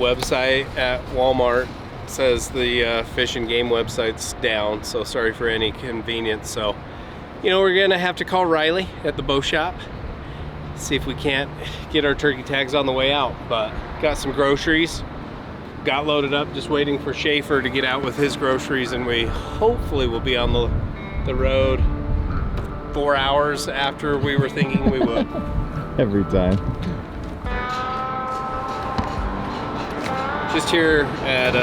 website at Walmart says the Fish and Game website's down, so sorry for any inconvenience. So, you know, we're gonna have to call Riley at the bow shop, see if we can't get our turkey tags on the way out. But got some groceries, got loaded up, just waiting for Schaefer to get out with his groceries, and we hopefully will be on the road 4 hours after we were thinking we would. Every time. Just here at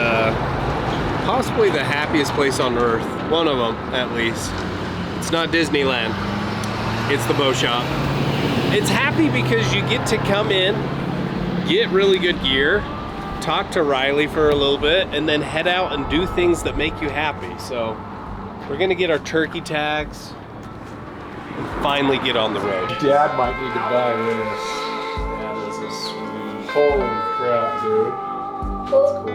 possibly the happiest place on earth. One of them, at least. It's not Disneyland. It's the bow shop. It's happy because you get to come in, get really good gear, talk to Riley for a little bit, and then head out and do things that make you happy. So we're gonna get our turkey tags and finally get on the road. Dad might need to buy this. Yeah, this is sweet. Holy crap, dude. That's cool.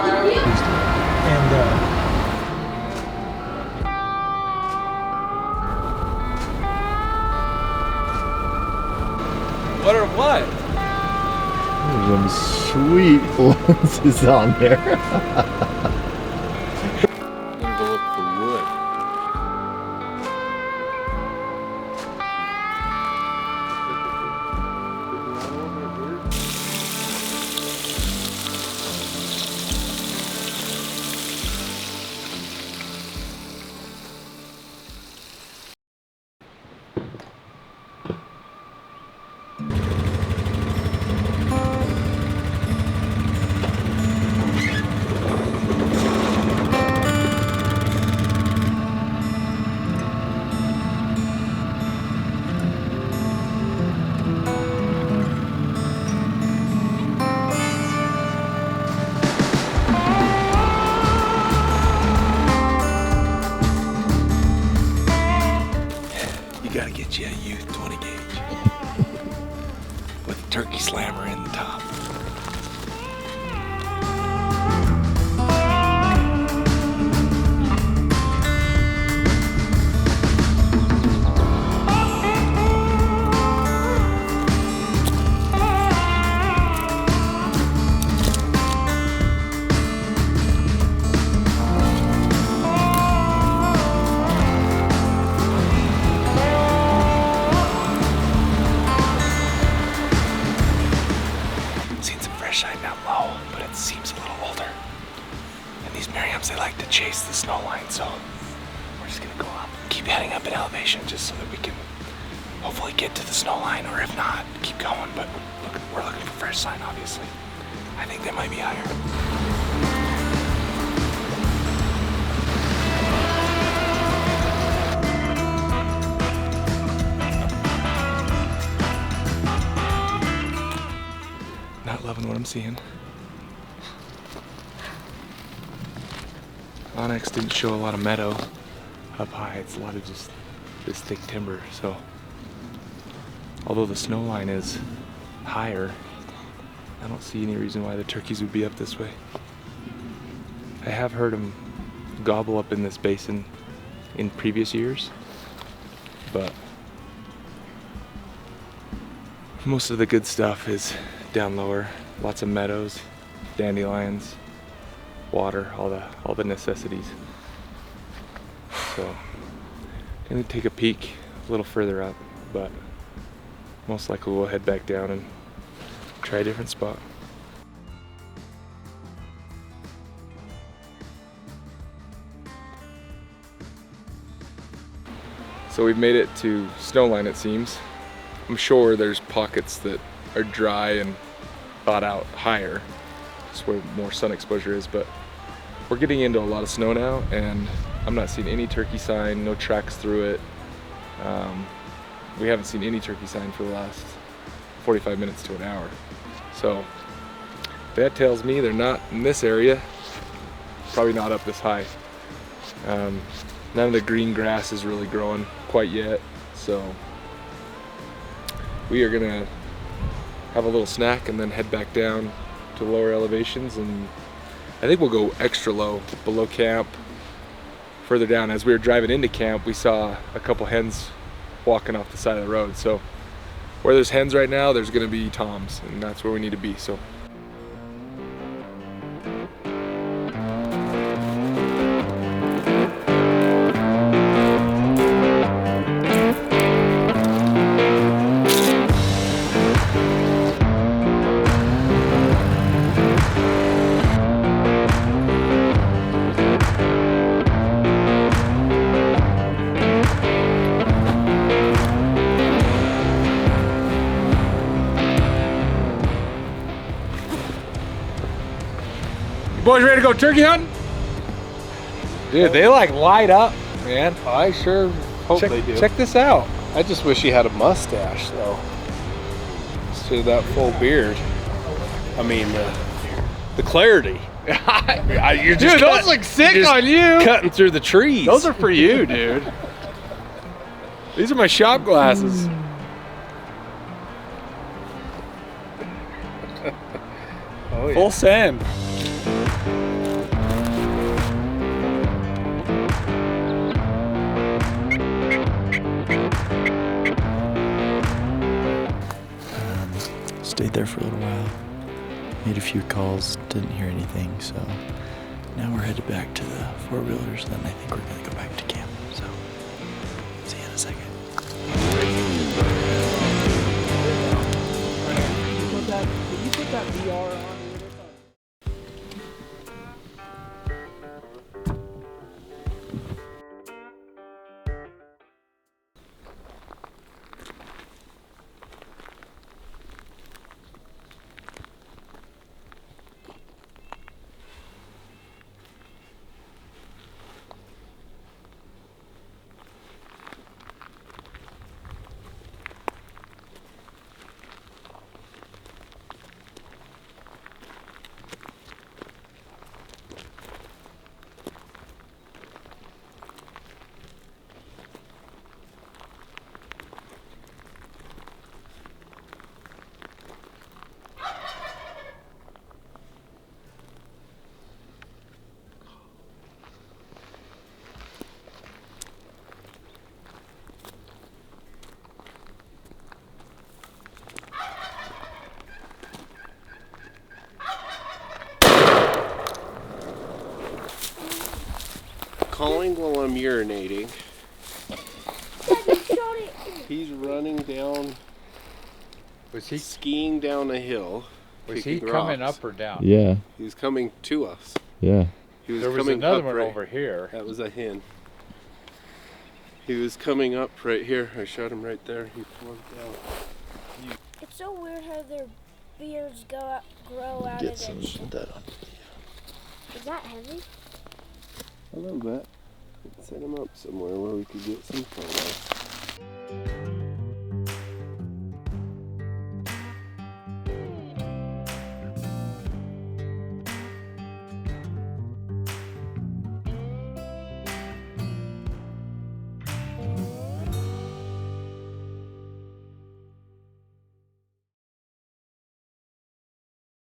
Really cool. What are what? There's some sweet lenses on there. I'm gonna go look for wood. You gotta get you a youth 20 gauge with a turkey slammer in the top. They like to chase the snow line, so we're just gonna go up, keep heading up in elevation just so that we can hopefully get to the snow line, or if not, keep going. But we're looking for fresh sign, obviously. I think they might be higher. Not loving what I'm seeing. Onyx didn't show a lot of meadow up high. It's a lot of just this thick timber. So although the snow line is higher, I don't see any reason why the turkeys would be up this way. I have heard them gobble up in this basin in previous years, but most of the good stuff is down lower. Lots of meadows, dandelions, water, all the necessities. So gonna take a peek a little further up, but most likely we'll head back down and try a different spot. So we've made it to Snowline, it seems. I'm sure there's pockets that are dry and thawed out higher. That's where more sun exposure is, but we're getting into a lot of snow now, and I'm not seeing any turkey sign, no tracks through it. We haven't seen any turkey sign for the last 45 minutes to an hour. So that tells me they're not in this area, probably not up this high. None of the green grass is really growing quite yet, so we are gonna have a little snack and then head back down to lower elevations and I think we'll go extra low, below camp, further down. As we were driving into camp, we saw a couple hens walking off the side of the road. So where there's hens right now, there's gonna be toms, and that's where we need to be. So. Boys ready to go turkey hunting? Dude, they like light up, man. I sure hope check, they do. Check this out. I just wish he had a mustache, though. Instead of that full beard. I mean, the clarity. You're just Dude, those look sick just on you. Cutting through the trees. Those are for you, dude. These are my shop glasses. oh, yeah. Full send. Stayed there for a little while, made a few calls, didn't hear anything, so now we're headed back to the four-wheelers, then I think we're gonna go back to camp, so see you in a second. Did you put that VR on? Calling while I'm urinating. He's running down, Was he skiing down a hill. kicking coming rocks. up or down? Yeah, He's coming to us. yeah. He was There was coming another up one right- over here. That was a hen. He was coming up right here. I shot him right there. He plunked down. It's so weird how their beards grow out Get of some it. of that on. Is that heavy? A little bit. Set him up somewhere where we could get some photos.